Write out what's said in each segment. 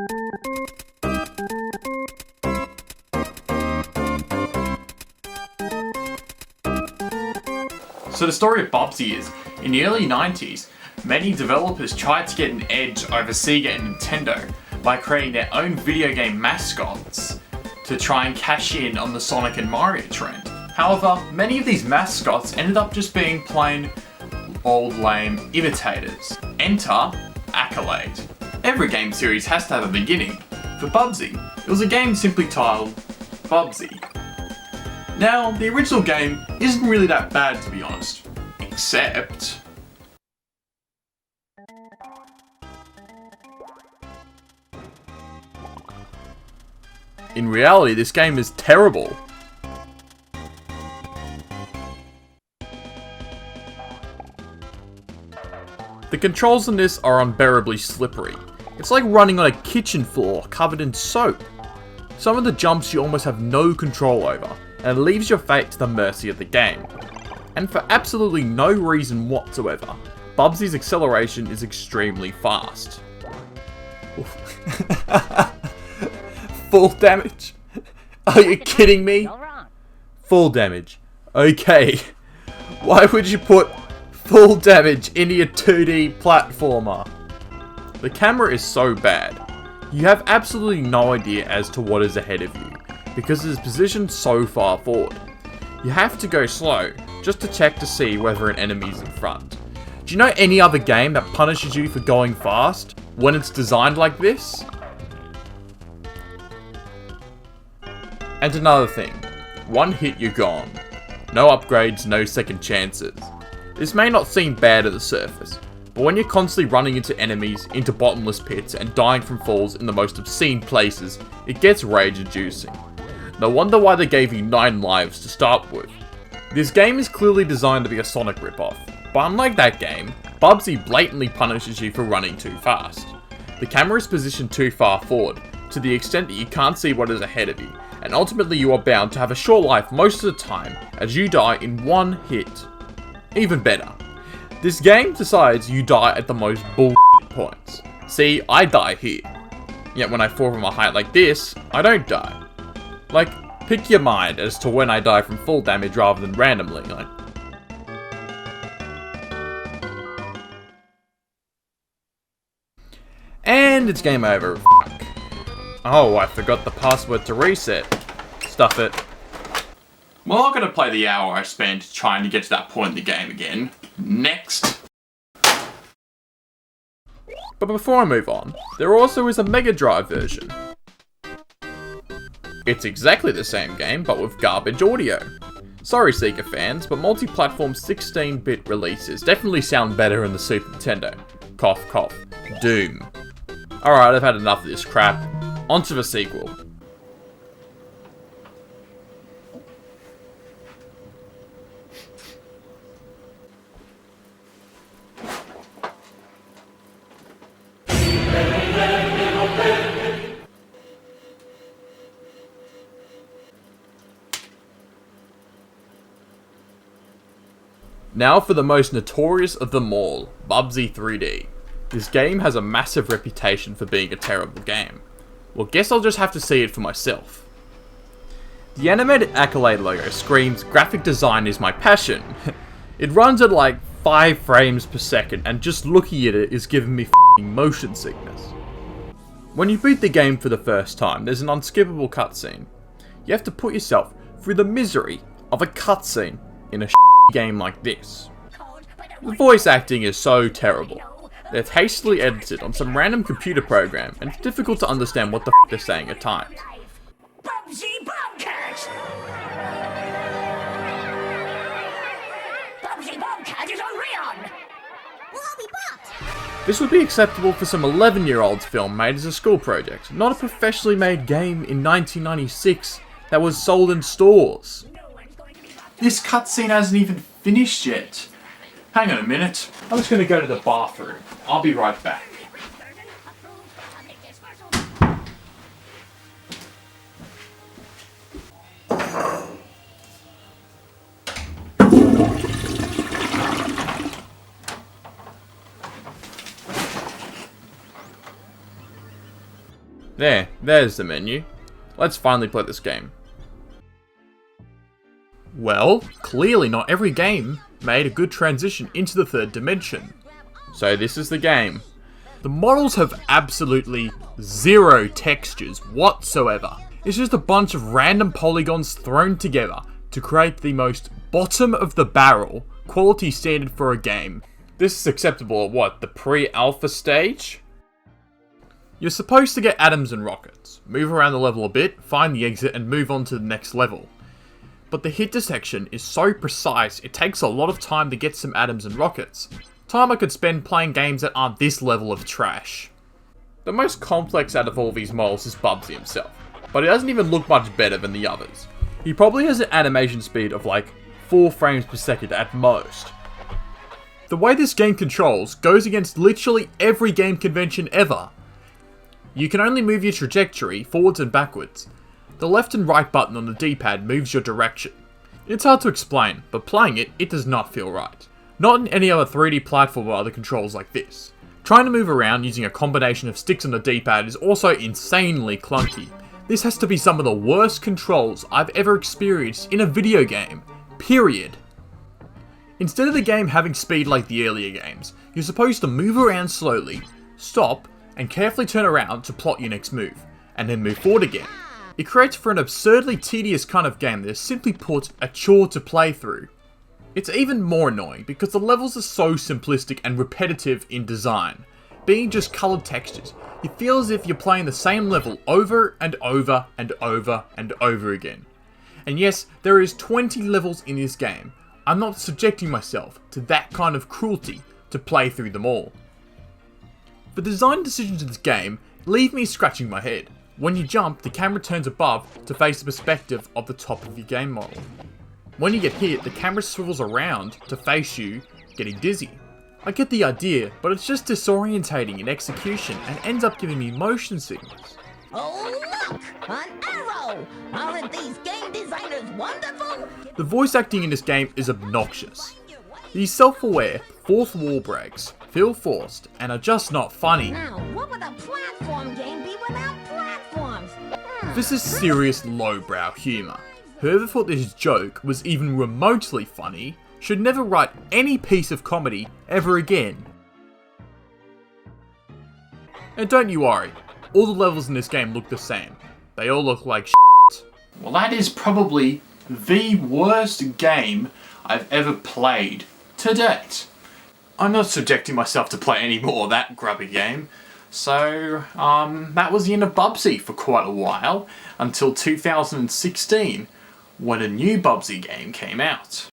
So the story of Bubsy is, in the early 90s, many developers tried to get an edge over Sega and Nintendo by creating their own video game mascots to try and cash in on the Sonic and Mario trend. However, many of these mascots ended up just being plain old lame imitators. Enter Accolade. Every game series has to have a beginning. For Bubsy, it was a game simply titled Bubsy. Now, the original game isn't really that bad, to be honest, except in reality, this game is terrible. The controls in this are unbearably slippery. It's like running on a kitchen floor covered in soap. Some of the jumps you almost have no control over, and it leaves your fate to the mercy of the game. And for absolutely no reason whatsoever, Bubsy's acceleration is extremely fast. Full damage? Are you kidding me? Full damage. Okay. Why would you put full damage into a 2D platformer? The camera is so bad. You have absolutely no idea as to what is ahead of you, because it is positioned so far forward. You have to go slow, just to check to see whether an enemy is in front. Do you know any other game that punishes you for going fast when it's designed like this? And another thing, one hit you're gone. No upgrades, no second chances. This may not seem bad at the surface, but when you're constantly running into enemies, into bottomless pits, and dying from falls in the most obscene places, it gets rage-inducing. No wonder why they gave you 9 lives to start with. This game is clearly designed to be a Sonic ripoff, but unlike that game, Bubsy blatantly punishes you for running too fast. The camera is positioned too far forward, to the extent that you can't see what is ahead of you, and ultimately you are bound to have a short life most of the time, as you die in one hit. Even better, this game decides you die at the most bullshit points. See, I die here. Yet when I fall from a height like this, I don't die. Like, pick your mind as to when I die from full damage rather than randomly, like. And it's game over. Fuck. Oh, I forgot the password to reset. Stuff it. Well, I'm gonna play the hour I spent trying to get to that point in the game again. Next. But before I move on, there also is a Mega Drive version. It's exactly the same game, but with garbage audio. Sorry Sega fans, but multi-platform 16-bit releases definitely sound better in the Super Nintendo. Cough cough. Doom. Alright, I've had enough of this crap. On to the sequel. Now for the most notorious of them all, Bubsy 3D. This game has a massive reputation for being a terrible game. Well, guess I'll just have to see it for myself. The animated Accolade logo screams, "Graphic design is my passion." It runs at like 5 frames per second, and just looking at it is giving me f***ing motion sickness. When you boot the game for the first time, there's an unskippable cutscene. You have to put yourself through the misery of a cutscene in a game like this. The voice acting is so terrible. They're hastily edited on some random computer program, and it's difficult to understand what the f they're saying at times. Bubsy Bobcat! Bubsy Bobcat is on Rion! Well, I'll be bopped! This would be acceptable for some 11-year-olds film made as a school project, not a professionally made game in 1996 that was sold in stores. This cutscene hasn't even finished yet. Hang on a minute. I'm just going to go to the bathroom. I'll be right back. There's the menu. Let's finally play this game. Well, clearly not every game made a good transition into the third dimension. So this is the game. The models have absolutely zero textures whatsoever. It's just a bunch of random polygons thrown together to create the most bottom of the barrel quality standard for a game. This is acceptable at what, the pre-alpha stage? You're supposed to get atoms and rockets, move around the level a bit, find the exit and move on to the next level. But the hit detection is so precise it takes a lot of time to get some atoms and rockets. Time I could spend playing games that aren't this level of trash. The most complex out of all these models is Bubsy himself, but he doesn't even look much better than the others. He probably has an animation speed of like 4 frames per second at most. The way this game controls goes against literally every game convention ever. You can only move your trajectory forwards and backwards. The left and right button on the D-pad moves your direction. It's hard to explain, but playing it, it does not feel right. Not in any other 3D platform are the controls like this. Trying to move around using a combination of sticks on the D-pad is also insanely clunky. This has to be some of the worst controls I've ever experienced in a video game. Period. Instead of the game having speed like the earlier games, you're supposed to move around slowly, stop, and carefully turn around to plot your next move, and then move forward again. It creates for an absurdly tedious kind of game that is simply put a chore to play through. It's even more annoying because the levels are so simplistic and repetitive in design. Being just coloured textures, you feel as if you're playing the same level over and over and over and over again. And yes, there is 20 levels in this game. I'm not subjecting myself to that kind of cruelty to play through them all. The design decisions of this game leave me scratching my head. When you jump, the camera turns above to face the perspective of the top of your game model. When you get hit, the camera swivels around to face you, getting dizzy. I get the idea, but it's just disorientating in execution and ends up giving me motion sickness. Oh, look! An arrow! Aren't these game designers wonderful? The voice acting in this game is obnoxious. These self-aware, fourth wall breaks feel forced and are just not funny. Now, what would a platform game be without platforms? This is serious lowbrow humour. Whoever thought this joke was even remotely funny should never write any piece of comedy ever again. And don't you worry, all the levels in this game look the same. They all look like shit. Well, that is probably the worst game I've ever played to date. I'm not subjecting myself to play any more of that grubby game. So, that was the end of Bubsy for quite a while, until 2016, when a new Bubsy game came out.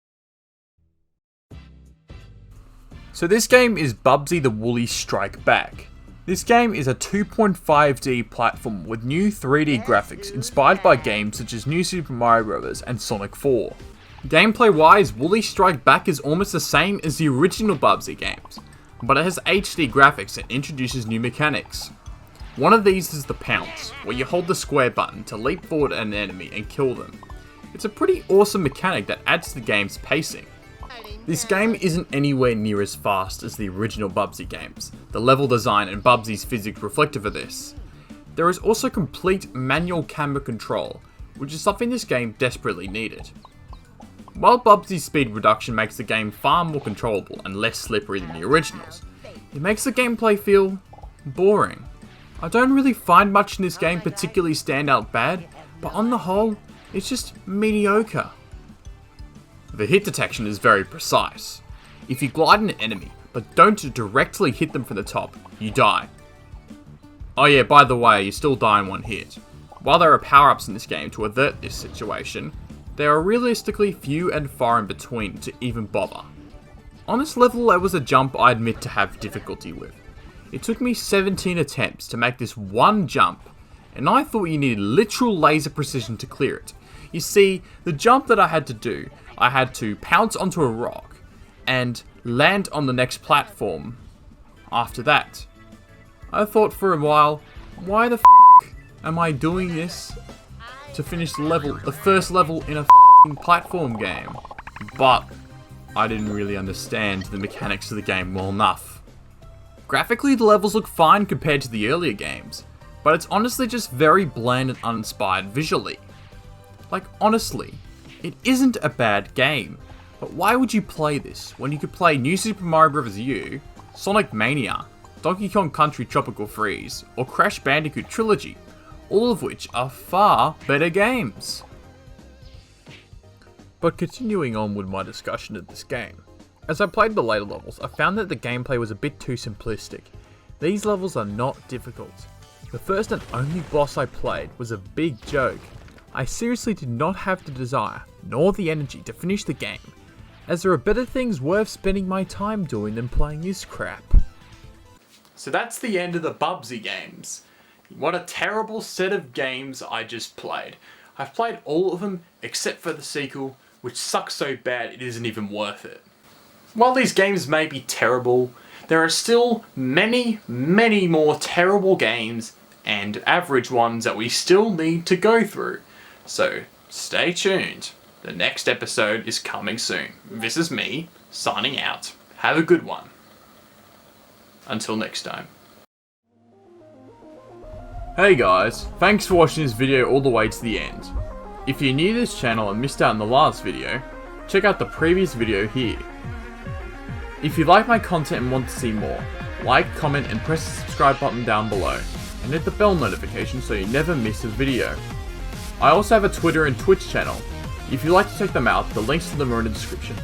So this game is Bubsy the Woolly Strike Back. This game is a 2.5D platform with new 3D graphics inspired by games such as New Super Mario Bros. And Sonic 4. Gameplay wise, Woolly Strike Back is almost the same as the original Bubsy games, but it has HD graphics and introduces new mechanics. One of these is the pounce, where you hold the square button to leap forward at an enemy and kill them. It's a pretty awesome mechanic that adds to the game's pacing. This game isn't anywhere near as fast as the original Bubsy games. The level design and Bubsy's physics reflective of this. There is also complete manual camera control, which is something this game desperately needed. While Bubsy's speed reduction makes the game far more controllable and less slippery than the originals, it makes the gameplay feel boring. I don't really find much in this game particularly stand out bad, but on the whole, it's just mediocre. The hit detection is very precise. If you glide an enemy, but don't directly hit them from the top, you die. Oh yeah, by the way, you still die in one hit. While there are power-ups in this game to avert this situation, there are realistically few and far in between to even bother. On this level, there was a jump I admit to have difficulty with. It took me 17 attempts to make this one jump, and I thought you needed literal laser precision to clear it. You see, the jump that I had to do, I had to pounce onto a rock and land on the next platform after that. I thought for a while, why the f*** am I doing this to finish the first level in a f***ing platform game? But I didn't really understand the mechanics of the game well enough. Graphically, the levels look fine compared to the earlier games. but it's honestly just very bland and uninspired visually. Like, honestly, it isn't a bad game, but why would you play this when you could play New Super Mario Bros. U, Sonic Mania, Donkey Kong Country Tropical Freeze, or Crash Bandicoot Trilogy, all of which are far better games? But continuing on with my discussion of this game, as I played the later levels, I found that the gameplay was a bit too simplistic. These levels are not difficult. The first and only boss I played was a big joke. I seriously did not have the desire, nor the energy to finish the game, as there are better things worth spending my time doing than playing this crap. So that's the end of the Bubsy games. What a terrible set of games I just played. I've played all of them except for the sequel, which sucks so bad it isn't even worth it. While these games may be terrible, there are still many, many more terrible games and average ones that we still need to go through. So stay tuned. The next episode is coming soon. This is me, signing out. Have a good one. Until next time. Hey guys, thanks for watching this video all the way to the end. If you're new to this channel and missed out on the last video, check out the previous video here. If you like my content and want to see more, like, comment and press the subscribe button down below, and hit the bell notification so you never miss a video. I also have a Twitter and Twitch channel. If you'd like to check them out, the links to them are in the description.